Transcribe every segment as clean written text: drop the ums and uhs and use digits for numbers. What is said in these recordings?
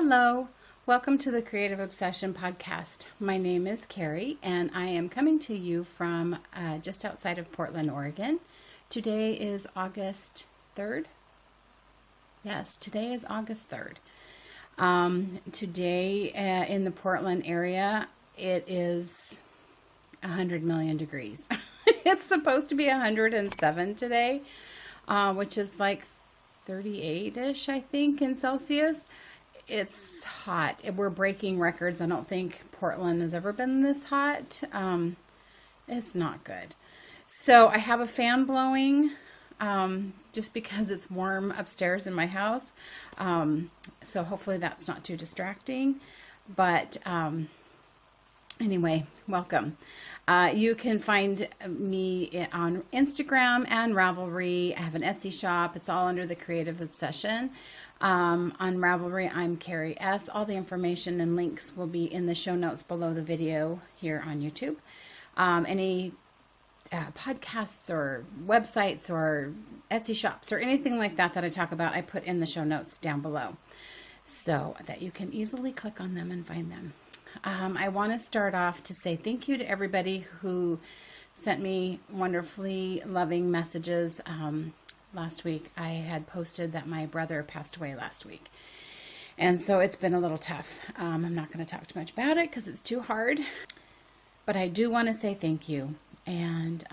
Hello, welcome to the Creative Obsession podcast. My name is Carrie and I am coming to you from just outside of Portland, Oregon. Today is August 3rd. Yes, today is August 3rd. Today in the Portland area, it is 100 million degrees. It's supposed to be 107 today, which is like 38-ish, I think, in Celsius. It's hot. We're breaking records. I don't think Portland has ever been this hot. It's not good. So I have a fan blowing just because it's warm upstairs in my house. So hopefully that's not too distracting. But anyway, welcome. You can find me on Instagram and Ravelry. I have an Etsy shop. It's all under the Creative Obsession. On Ravelry, I'm CarieS. All the information and links will be in the show notes below the video here on YouTube. Any podcasts or websites or Etsy shops or anything like that that I talk about, I put in the show notes down below so that you can easily click on them and find them. I want to start off to say thank you to everybody who sent me wonderfully loving messages. Last week I had posted that my brother passed away last week. And so it's been a little tough. I'm not going to talk too much about it because it's too hard. But I do want to say thank you. And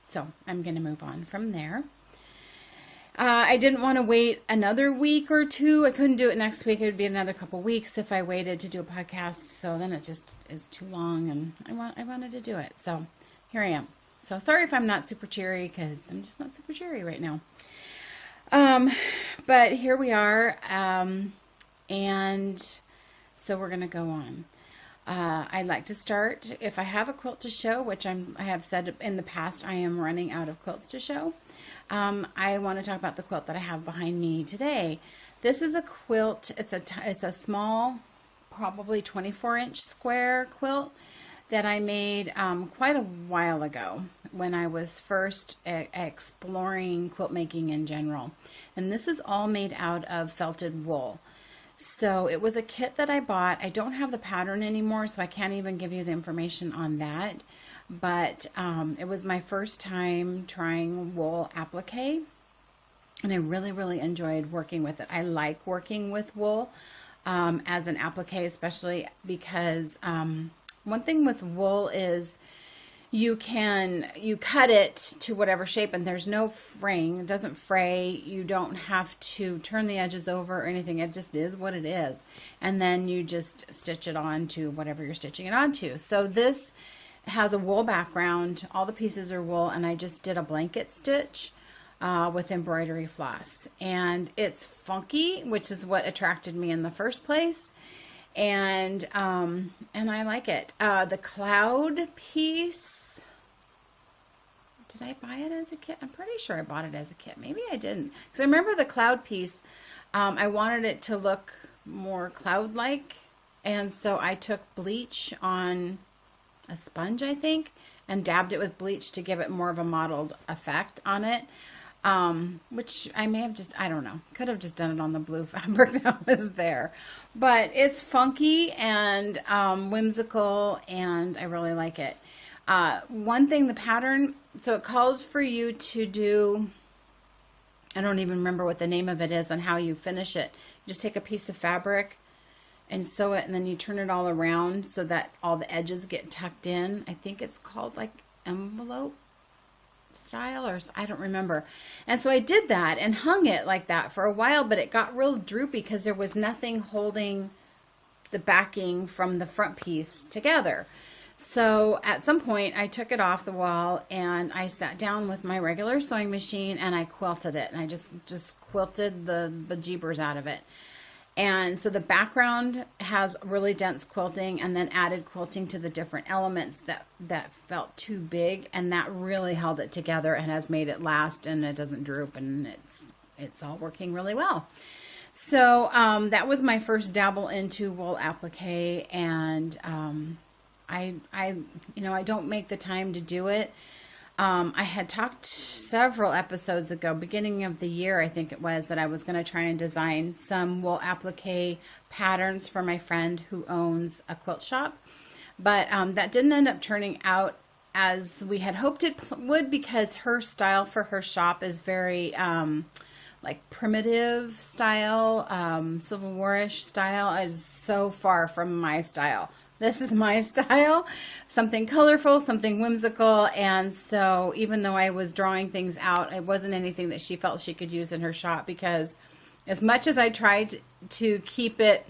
so I'm going to move on from there. I didn't want to wait another week or two. I couldn't do it next week. It would be another couple weeks if I waited to do a podcast. So then it just is too long. And I wanted to do it. So here I am. So sorry if I'm not super cheery because I'm just not super cheery right now. But here we are. And so we're going to go on. I'd like to start, if I have a quilt to show, which I have said in the past, I am running out of quilts to show. I want to talk about the quilt that I have behind me today. This is a quilt. It's a small, probably 24-inch square quilt that I made quite a while ago when I was first exploring quilt making in general. And this is all made out of felted wool. So it was a kit that I bought. I don't have the pattern anymore, so I can't even give you the information on that. But it was my first time trying wool applique, and I really, really enjoyed working with it. I like working with wool as an applique, especially because one thing with wool is you cut it to whatever shape and there's no fraying. It doesn't fray. You don't have to turn the edges over or anything. It just is what it is. And then you just stitch it on to whatever you're stitching it onto. So this has a wool background. All the pieces are wool, and I just did a blanket stitch with embroidery floss. And it's funky, which is what attracted me in the first place. And I like it. The cloud piece, did I buy it as a kit? I'm pretty sure I bought it as a kit. Maybe I didn't. Because I remember the cloud piece, I wanted it to look more cloud-like. And so I took bleach on a sponge, I think, and dabbed it with bleach to give it more of a mottled effect on it. Which I may have just, I don't know, could have just done it on the blue fabric that was there. But it's funky and whimsical, and I really like it. One thing, the pattern, so it calls for you to do, I don't even remember what the name of it is and how you finish it. You just take a piece of fabric and sew it, and then you turn it all around so that all the edges get tucked in. I think it's called like envelope style, or I don't remember. And so I did that and hung it like that for a while, but it got real droopy because there was nothing holding the backing from the front piece together. So at some point I took it off the wall and I sat down with my regular sewing machine and I quilted it, and I just quilted the bejeebers out of it. And so the background has really dense quilting, and then added quilting to the different elements that felt too big, and that really held it together and has made it last, and it doesn't droop, and it's all working really well. So that was my first dabble into wool applique, and I don't make the time to do it. I had talked several episodes ago, beginning of the year, I think it was, that I was going to try and design some wool applique patterns for my friend who owns a quilt shop. But that didn't end up turning out as we had hoped it would, because her style for her shop is very like primitive style, Civil War-ish style. It is so far from my style. This is my style, something colorful, something whimsical, and so even though I was drawing things out, it wasn't anything that she felt she could use in her shop, because as much as I tried to keep it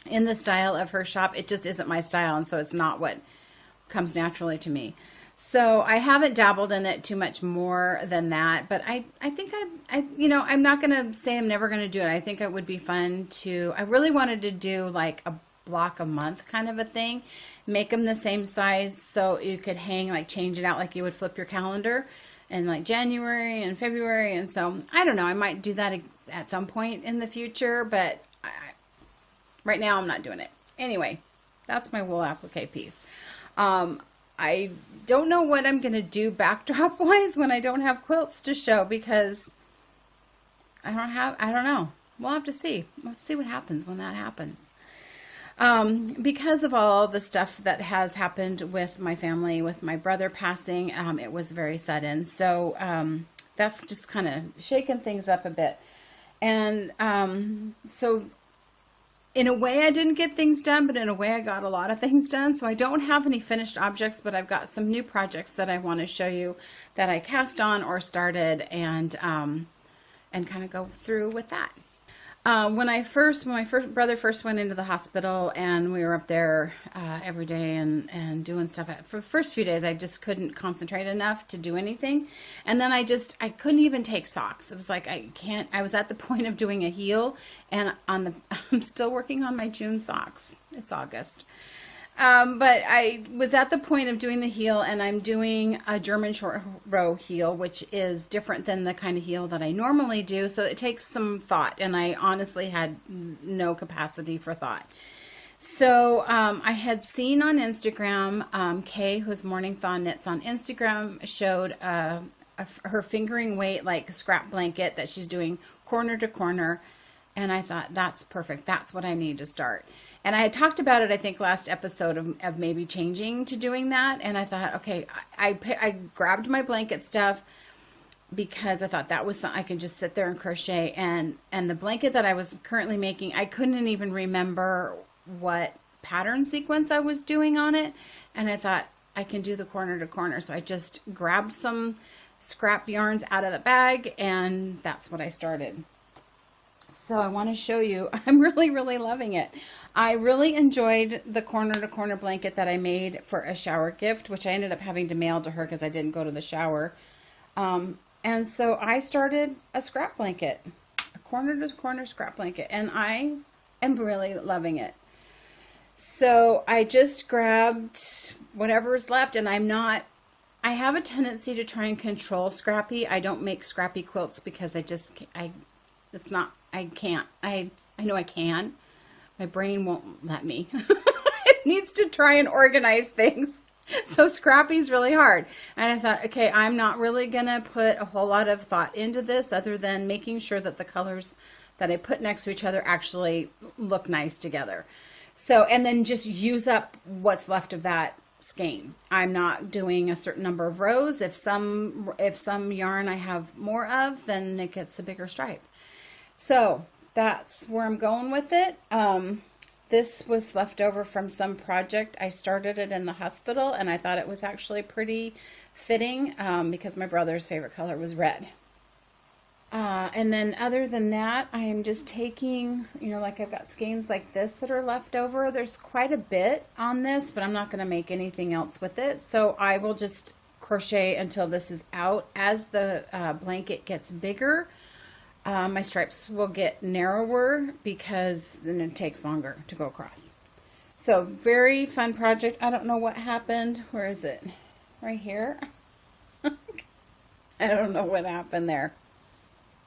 in the style of her shop, it just isn't my style, and so it's not what comes naturally to me. So I haven't dabbled in it too much more than that, but I think I'm not going to say I'm never going to do it. I think it would be fun to, I really wanted to do like a block a month kind of a thing, make them the same size so you could hang, like change it out like you would flip your calendar in like January and February. And so I don't know, I might do that at some point in the future, but right now I'm not doing it. Anyway, that's my wool applique piece. I don't know what I'm going to do backdrop wise when I don't have quilts to show, because I don't know. We'll have to see. We'll see what happens when that happens. Because of all the stuff that has happened with my family, with my brother passing, it was very sudden. So that's just kind of shaken things up a bit. And so in a way I didn't get things done, but in a way I got a lot of things done. So I don't have any finished objects, but I've got some new projects that I want to show you that I cast on or started, and kind of go through with that. When my brother first went into the hospital, and we were up there every day and doing stuff, for the first few days I just couldn't concentrate enough to do anything, and then I couldn't even take socks. It was like I was at the point of doing a heel, and I'm still working on my June socks. It's August. But I was at the point of doing the heel, and I'm doing a German short row heel, which is different than the kind of heel that I normally do. So it takes some thought, and I honestly had no capacity for thought. So I had seen on Instagram, Kay, who's Morning Thaw Knits on Instagram, showed her fingering weight like scrap blanket that she's doing corner to corner. And I thought, that's perfect. That's what I need to start. And I had talked about it, I think, last episode of maybe changing to doing that. And I thought, okay, I grabbed my blanket stuff because I thought that was something I could just sit there and crochet. And the blanket that I was currently making, I couldn't even remember what pattern sequence I was doing on it. And I thought, I can do the corner to corner. So I just grabbed some scrap yarns out of the bag, and that's what I started. So I want to show you, I'm really, really loving it. I really enjoyed the corner-to-corner blanket that I made for a shower gift, which I ended up having to mail to her because I didn't go to the shower. And so I started a scrap blanket, a corner-to-corner scrap blanket, and I am really loving it. So I just grabbed whatever is left, and I have a tendency to try and control scrappy. I don't make scrappy quilts because I can't. I know I can. My brain won't let me. It needs to try and organize things. So scrappy's really hard. And I thought, okay, I'm not really going to put a whole lot of thought into this other than making sure that the colors that I put next to each other actually look nice together. So, and then just use up what's left of that skein. I'm not doing a certain number of rows. If some yarn I have more of, then it gets a bigger stripe. So that's where I'm going with it. This was left over from some project. I started it in the hospital, and I thought it was actually pretty fitting because my brother's favorite color was red. And then other than that, I am just taking, like I've got skeins like this that are left over. There's quite a bit on this, but I'm not going to make anything else with it. So I will just crochet until this is out. As the blanket gets bigger, my stripes will get narrower because then it takes longer to go across. So very fun project. I don't know what happened. Where is it? Right here? I don't know what happened there.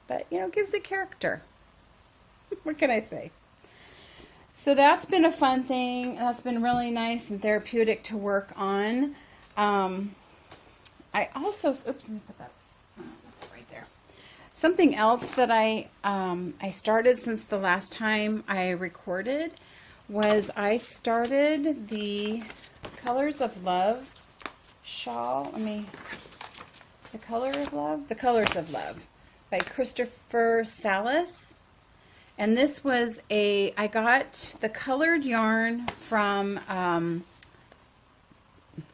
But, gives it character. What can I say? So that's been a fun thing. That's been really nice and therapeutic to work on. I also, oops, let me put that right there. Something else that I started since the last time I recorded was I started the Colors of Love shawl. The Colors of Love by Christopher Salas. And this was I got the colored yarn from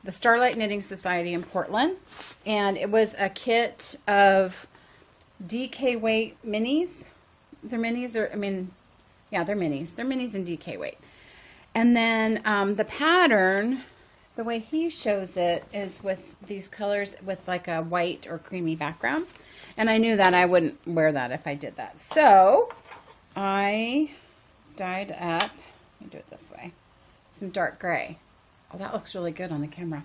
the Starlight Knitting Society in Portland. And it was a kit of DK weight minis. They're minis, yeah, they're minis. They're minis in DK weight. And then the pattern, the way he shows it, is with these colors with like a white or creamy background. And I knew that I wouldn't wear that if I did that. So I dyed up, let me do it this way, some dark gray. Oh, that looks really good on the camera.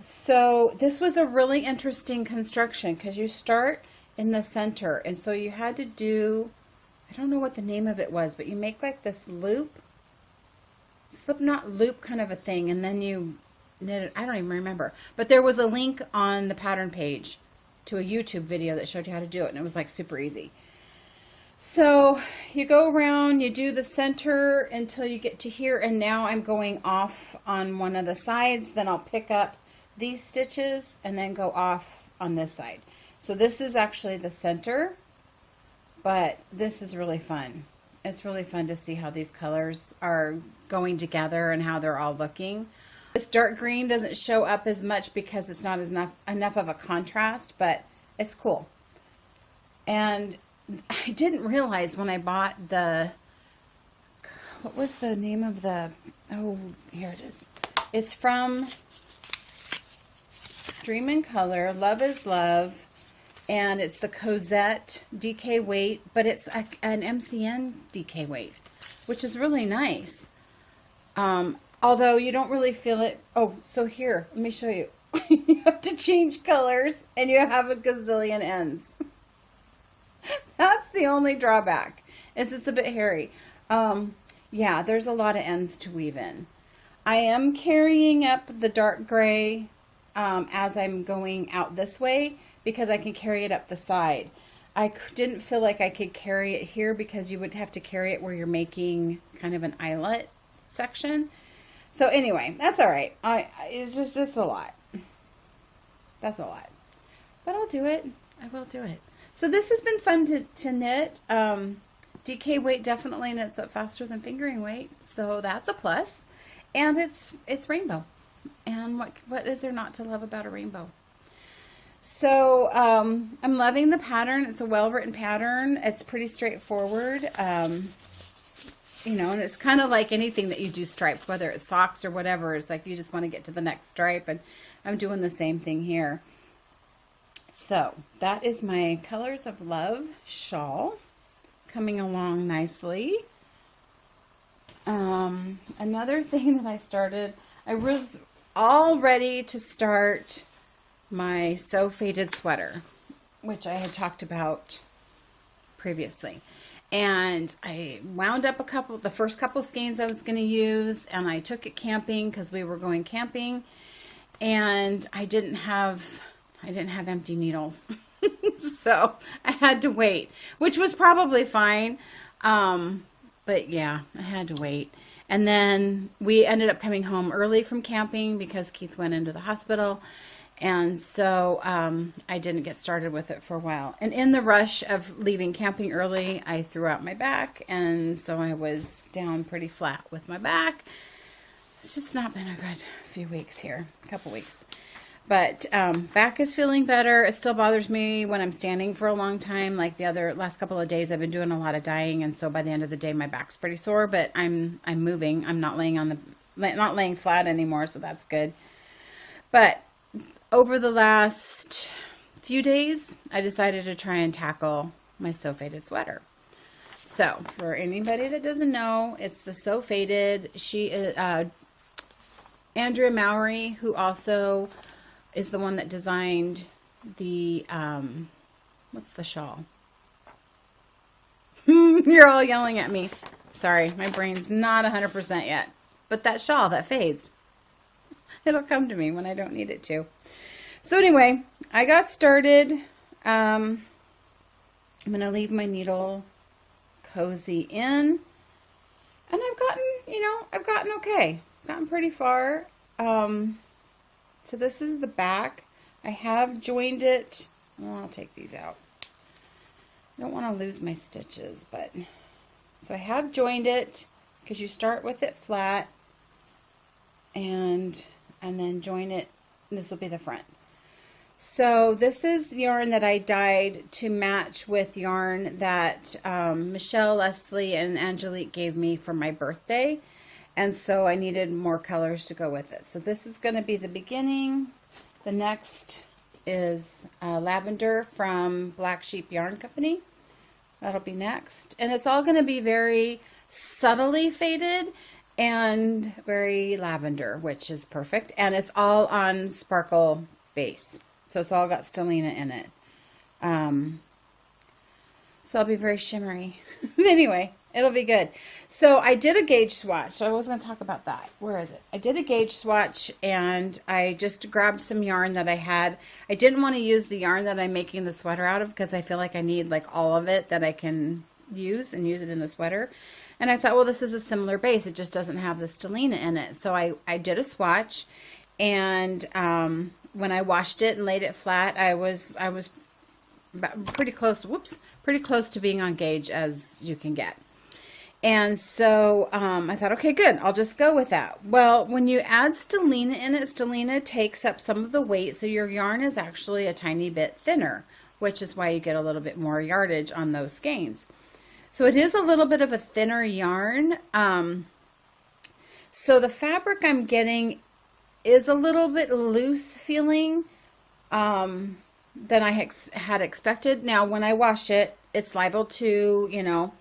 So this was a really interesting construction because you start in the center. And so you had to do, I don't know what the name of it was, but you make like this loop, slip knot loop kind of a thing, and then you knit it. I don't even remember. But there was a link on the pattern page to a YouTube video that showed you how to do it, and it was like super easy. So you go around, you do the center until you get to here, and now I'm going off on one of the sides. Then I'll pick up these stitches and then go off on this side. So this is actually the center, but this is really fun. It's really fun to see how these colors are going together and how they're all looking. This dark green doesn't show up as much because it's not enough of a contrast, but it's cool. And I didn't realize when I bought what was the name of the, oh, here it is. It's from Dream in Color, Love is Love, and it's the Cosette DK weight, but it's an MCN DK weight, which is really nice. Although you don't really feel it. Oh, so here, let me show you. You have to change colors, and you have a gazillion ends. That's the only drawback, is it's a bit hairy. Yeah, there's a lot of ends to weave in. I am carrying up the dark gray as I'm going out this way because I can carry it up the side. I didn't feel like I could carry it here because you would have to carry it where you're making kind of an eyelet section. So anyway, that's all right. It's a lot. That's a lot. But I'll do it. I will do it. So this has been fun to knit. DK weight definitely knits up faster than fingering weight, so that's a plus. And it's rainbow. And what is there not to love about a rainbow? So I'm loving the pattern. It's a well-written pattern. It's pretty straightforward. You know, and it's kind of like anything that you do striped, whether it's socks or whatever. It's like you just want to get to the next stripe, and I'm doing the same thing here. So that is my Colors of Love shawl coming along nicely. Another thing that I started, I was all ready to start my So Faded sweater, which I had talked about previously. And I wound up the first couple skeins I was going to use, and I took it camping because we were going camping, and I didn't have empty needles. So I had to wait, which was probably fine. But yeah, I had to wait. And then we ended up coming home early from camping because Keith went into the hospital. And so I didn't get started with it for a while. And in the rush of leaving camping early, I threw out my back. And so I was down pretty flat with my back. It's just not been a good few weeks here, a couple weeks. But back is feeling better. It still bothers me when I'm standing for a long time. Like the last couple of days, I've been doing a lot of dyeing, and so by the end of the day, my back's pretty sore. But I'm moving. I'm not laying flat anymore, so that's good. But over the last few days, I decided to try and tackle my So Faded sweater. So for anybody that doesn't know, it's the So Faded. She is Andrea Mowry, who also is the one that designed the, what's the shawl? You're all yelling at me. Sorry, my brain's not 100% yet. But that shawl that fades. It'll come to me when I don't need it to. So anyway, I got started. I'm going to leave my needle cozy in. And I've gotten, I've gotten okay. Gotten pretty far. So this is the back. I have joined it. Well, I'll take these out. I don't want to lose my stitches, but so I have joined it because you start with it flat and then join it. This will be the front. So this is yarn that I dyed to match with yarn that Michelle, Leslie, and Angelique gave me for my birthday. And so I needed more colors to go with it. So this is going to be the beginning. The next is Lavender from Black Sheep Yarn Company. That'll be next. And it's all going to be very subtly faded and very lavender, which is perfect. And it's all on sparkle base. So it's all got stellina in it. So I'll be very shimmery. Anyway, it'll be good. So I did a gauge swatch. So I was going to talk about that. Where is it? I did a gauge swatch and I just grabbed some yarn that I had. I didn't want to use the yarn that I'm making the sweater out of because I feel like I need like all of it that I can use and use it in the sweater. And I thought, well, this is a similar base. It just doesn't have the stellina in it. So I did a swatch, and when I washed it and laid it flat, I was pretty close. Whoops, pretty close to being on gauge as you can get. And so I thought, okay, good. I'll just go with that. Well, when you add stellina in it, stellina takes up some of the weight, so your yarn is actually a tiny bit thinner, which is why you get a little bit more yardage on those skeins. So it is a little bit of a thinner yarn. So the fabric I'm getting is a little bit loose feeling than I had expected. Now, when I wash it, it's liable to,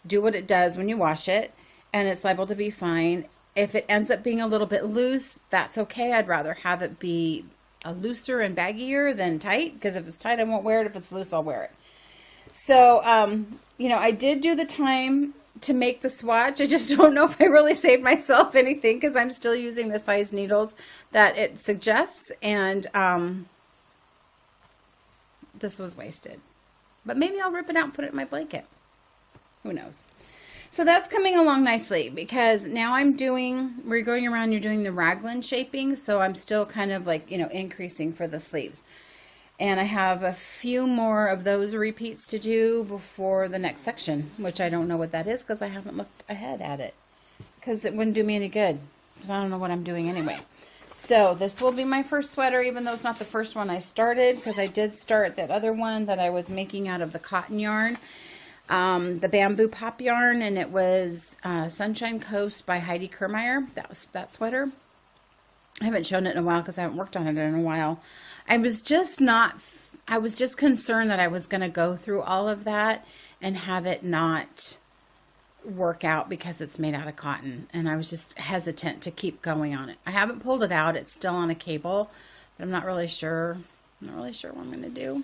do what it does when you wash it, and it's liable to be fine. If it ends up being a little bit loose, that's okay. I'd rather have it be looser and baggier than tight, because if it's tight, I won't wear it. If it's loose, I'll wear it. So, I did do the time to make the swatch. I just don't know if I really saved myself anything because I'm still using the size needles that it suggests, and this was wasted. But maybe I'll rip it out and put it in my blanket. Who knows? So that's coming along nicely because now we're going around, you're doing the raglan shaping, so I'm still kind of like, increasing for the sleeves. And I have a few more of those repeats to do before the next section, which I don't know what that is because I haven't looked ahead at it because it wouldn't do me any good. I don't know what I'm doing anyway. So this will be my first sweater, even though it's not the first one I started, because I did start that other one that I was making out of the cotton yarn, the bamboo pop yarn, and it was Sunshine Coast by Heidi Kermeyer. That was that sweater. I haven't shown it in a while because I haven't worked on it in a while. I was just concerned that I was going to go through all of that and have it not work out because it's made out of cotton, and I was just hesitant to keep going on it. I haven't pulled it out. It's still on a cable, but I'm not really sure what I'm going to do.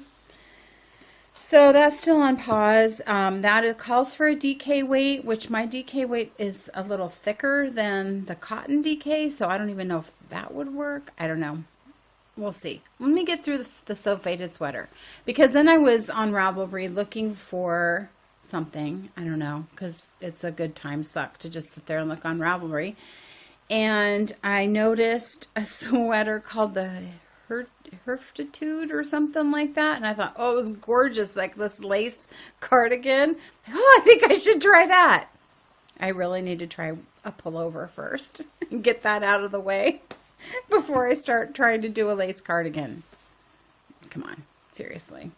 So that's still on pause. That calls for a DK weight, which my DK weight is a little thicker than the cotton DK, so I don't even know if that would work. I don't know. We'll see. Let me get through the So Faded sweater, because then I was on Ravelry looking for something. I don't know, because it's a good time suck to just sit there and look on Ravelry. And I noticed a sweater called the Herftitude or something like that, and I thought, oh, it was gorgeous, like this lace cardigan. Oh, I think I should try that. I really need to try a pullover first and get that out of the way before I start trying to do a lace cardigan. Come on, seriously.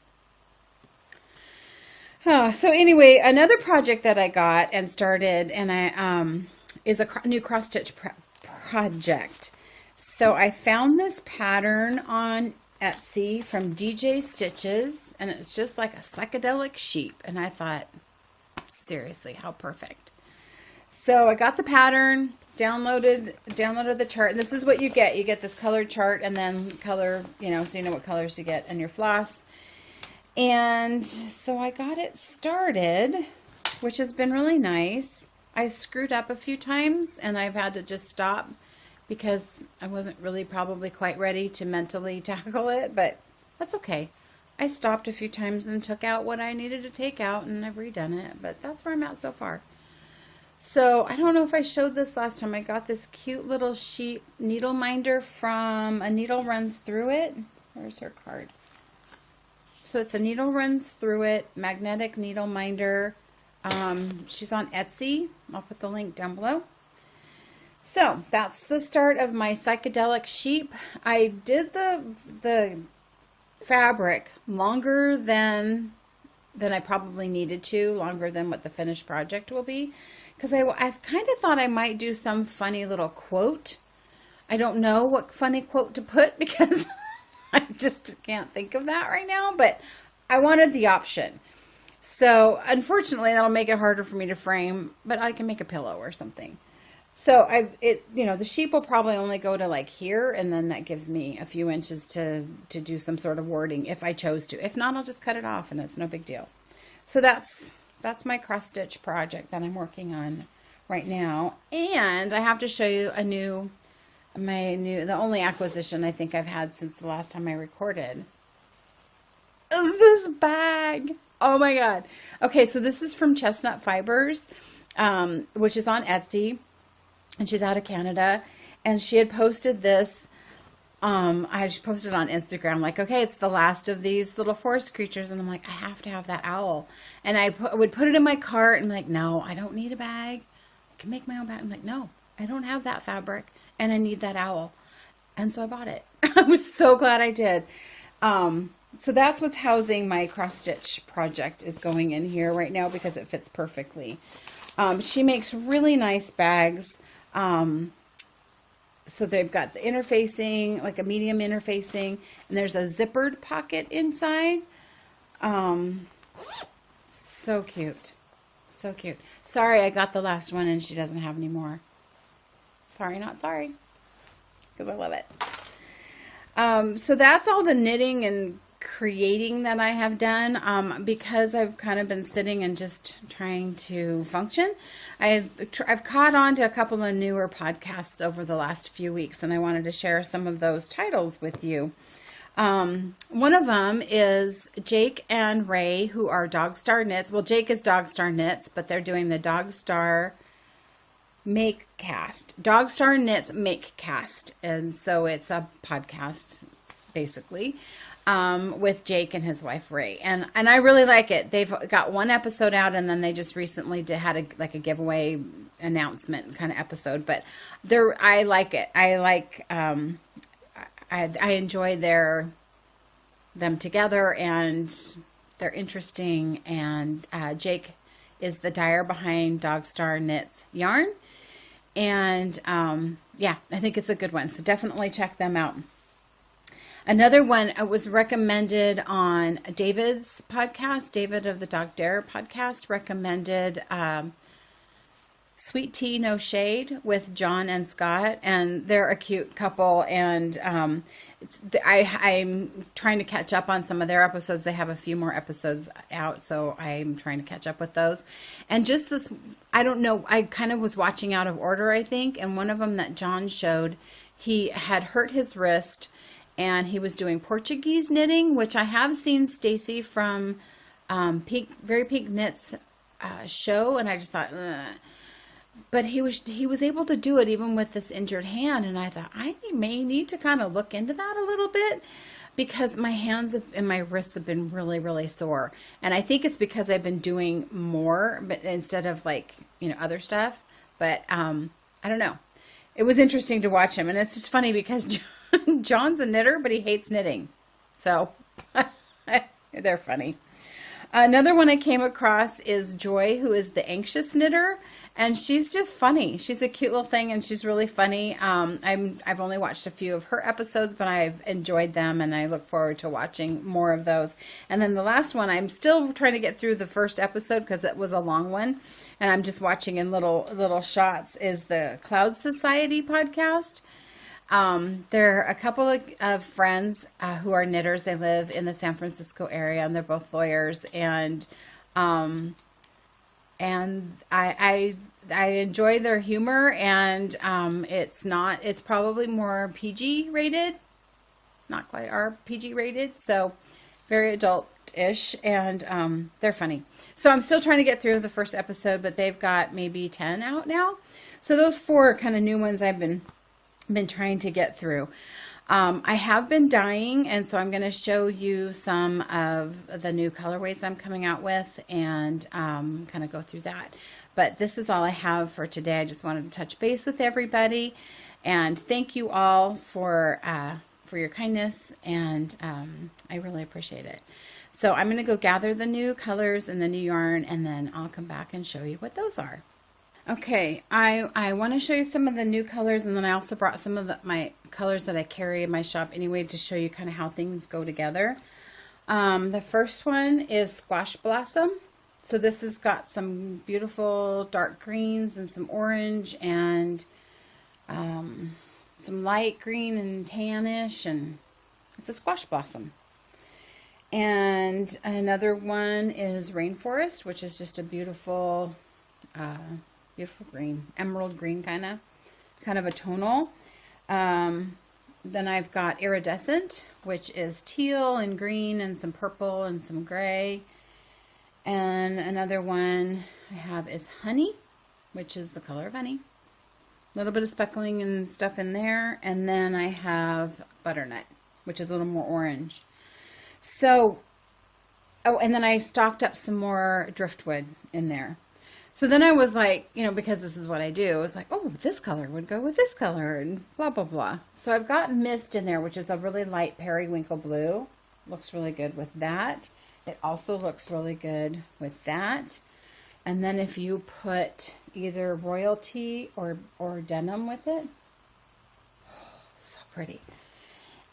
Oh, so anyway, another project that I got and started, and is a new cross stitch project. So I found this pattern on Etsy from DJ Stitches, and it's just like a psychedelic sheep, and I thought, seriously, how perfect. So I got the pattern, downloaded the chart, and this is what you get. You get this colored chart and then color, so you know what colors to get in your floss. And so I got it started, which has been really nice. I screwed up a few times, and I've had to just stop because I wasn't really probably quite ready to mentally tackle it, but that's okay. I stopped a few times and took out what I needed to take out, and I've redone it, but that's where I'm at so far. So I don't know if I showed this last time. I got this cute little sheep needle minder from A Needle Runs Through It. Where's her card? So it's A Needle Runs Through It magnetic needle minder. She's on Etsy. I'll put the link down below. So that's the start of my psychedelic sheep. I did the fabric longer than I probably needed to, longer than what the finished project will be, because I kind of thought I might do some funny little quote. I don't know what funny quote to put because I just can't think of that right now, but I wanted the option. So unfortunately, that'll make it harder for me to frame, but I can make a pillow or something. So the sheep will probably only go to like here, and then that gives me a few inches to do some sort of wording if I chose to. If not, I'll just cut it off, and it's no big deal. So that's my cross stitch project that I'm working on right now. And I have to show you the only acquisition I think I've had since the last time I recorded is this bag. Oh my God. Okay, so this is from Chestnut Fibres, which is on Etsy. And she's out of Canada, and she had posted this. I just posted on Instagram, like, okay, it's the last of these little forest creatures, and I'm like, I have to have that owl. And I would put it in my cart, and like, no, I don't need a bag. I can make my own bag. I'm like, no, I don't have that fabric, and I need that owl. And so I bought it. I was so glad I did. So that's what's housing my cross stitch project is going in here right now because it fits perfectly. She makes really nice bags. So they've got the interfacing, like a medium interfacing, and there's a zippered pocket inside. So cute. So cute. Sorry, I got the last one and she doesn't have any more. Sorry, not sorry. Because I love it. So that's all the knitting and creating that I have done, because I've kind of been sitting and just trying to function. I've caught on to a couple of newer podcasts over the last few weeks, and I wanted to share some of those titles with you. One of them is Jake and Ray, who are Dogstar Knits. Well, Jake is Dogstar Knits, but they're doing the Dogstar Makecast. Dogstar Knits Makecast, and so it's a podcast, basically. With Jake and his wife Ray, and I really like it. They've got one episode out, and then they just recently had a giveaway announcement kind of episode. But I like it. I like I enjoy them together, and they're interesting. And Jake is the dyer behind Dogstar Knits yarn, and yeah, I think it's a good one. So definitely check them out. Another one was recommended on David's podcast. David of the Dogstar podcast recommended Sweet Tea No Shade with John and Scott, and they're a cute couple. And I'm trying to catch up on some of their episodes. They have a few more episodes out, so I'm trying to catch up with those. And just this, I don't know, I kind of was watching out of order, I think. And one of them that John showed, he had hurt his wrist, and he was doing Portuguese knitting, which I have seen Stacy from Very Pink Knits show, and I just thought, ugh. But he was able to do it even with this injured hand, and I thought I may need to kind of look into that a little bit because my hands and my wrists have been really, really sore, and I think it's because I've been doing more, but instead of other stuff. But I don't know. It was interesting to watch him, and it's just funny because John's a knitter, but he hates knitting. So they're funny. Another one I came across is Joy, who is the anxious knitter, and she's just funny. She's a cute little thing, and she's really funny. I've only watched a few of her episodes, but I've enjoyed them, and I look forward to watching more of those. And then the last one, I'm still trying to get through the first episode because it was a long one, and I'm just watching in little shots, is the Cloud Society podcast. They're a couple of friends who are knitters. They live in the San Francisco area, and they're both lawyers. And I enjoy their humor, and it's probably more PG rated, not quite R PG rated, so very adult-ish, and they're funny. So I'm still trying to get through the first episode, but they've got maybe 10 out now. So those 4 are kind of new ones I've been trying to get through. I have been dyeing, and so I'm going to show you some of the new colorways I'm coming out with, and kind of go through that. But this is all I have for today. I just wanted to touch base with everybody, and thank you all for your kindness, and I really appreciate it. So I'm going to go gather the new colors and the new yarn, and then I'll come back and show you what those are. Okay, I want to show you some of the new colors, and then I also brought some of my colors that I carry in my shop anyway to show you kind of how things go together. The first one is Squash Blossom. So this has got some beautiful dark greens and some orange and some light green and tannish, and it's a Squash Blossom. And another one is Rainforest, which is just a beautiful beautiful green, emerald green kind of a tonal. Then I've got Iridescent, which is teal and green and some purple and some gray. And another one I have is Honey, which is the color of honey. A little bit of speckling and stuff in there. And then I have Butternut, which is a little more orange. So, oh, and then I stocked up some more Driftwood in there. So then I was like, because this is what I do, I was like, oh, this color would go with this color, and blah, blah, blah. So I've got Mist in there, which is a really light periwinkle blue. Looks really good with that. It also looks really good with that. And then if you put either Royalty or Denim with it, oh, so pretty.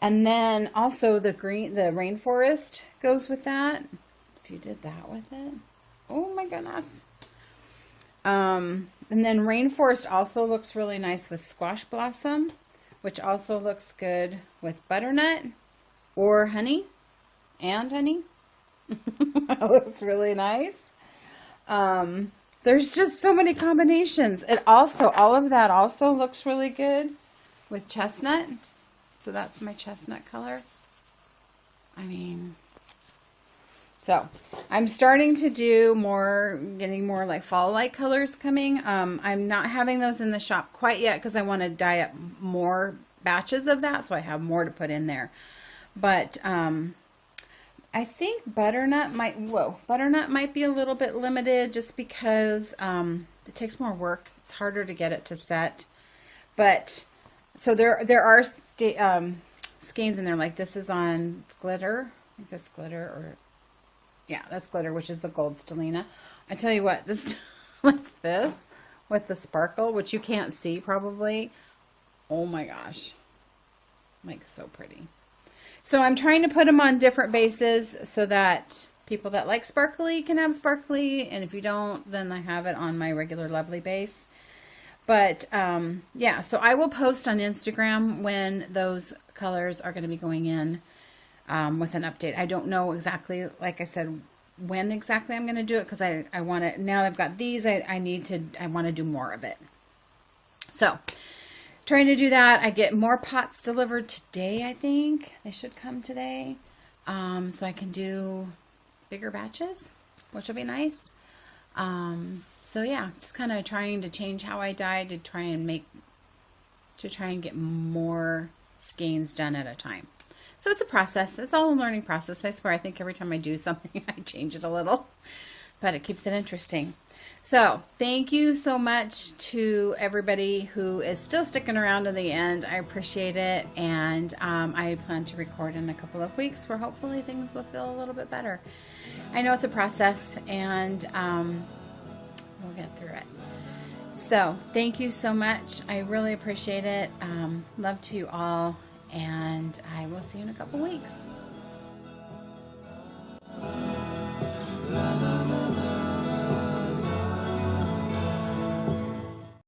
And then also the Rainforest goes with that. If you did that with it, oh my goodness. And then Rainforest also looks really nice with Squash Blossom, which also looks good with Butternut or Honey and Honey. It looks really nice. There's just so many combinations. All of that also looks really good with Chestnut. So that's my chestnut color. So I'm starting to do getting more like fall-like colors coming. I'm not having those in the shop quite yet because I want to dye up more batches of that, so I have more to put in there. But I think Butternut might be a little bit limited just because it takes more work. It's harder to get it to set. But so there are skeins in there, like this is on Glitter. I think that's Glitter, or yeah, that's Glitter, which is the gold stellina. I tell you what, this like this with the sparkle, which you can't see probably. Oh my gosh, like so pretty. So I'm trying to put them on different bases so that people that like sparkly can have sparkly, and if you don't, then I have it on my regular lovely base. But yeah, so I will post on Instagram when those colors are going to be going in with an update. I don't know exactly, like I said, when exactly I'm going to do it, because I want to, now I've got these, I want to do more of it. So trying to do that. I get more pots delivered today, I think. They should come today. So I can do bigger batches, which will be nice. So yeah, just kind of trying to change how I dye to try and get more skeins done at a time. So it's a process. It's all a learning process. I swear, I think every time I do something, I change it a little, but it keeps it interesting. So thank you so much to everybody who is still sticking around to the end. I appreciate it. And I plan to record in a couple of weeks where hopefully things will feel a little bit better. I know it's a process, and we'll get through it. So thank you so much. I really appreciate it. Love to you all, and I will see you in a couple weeks.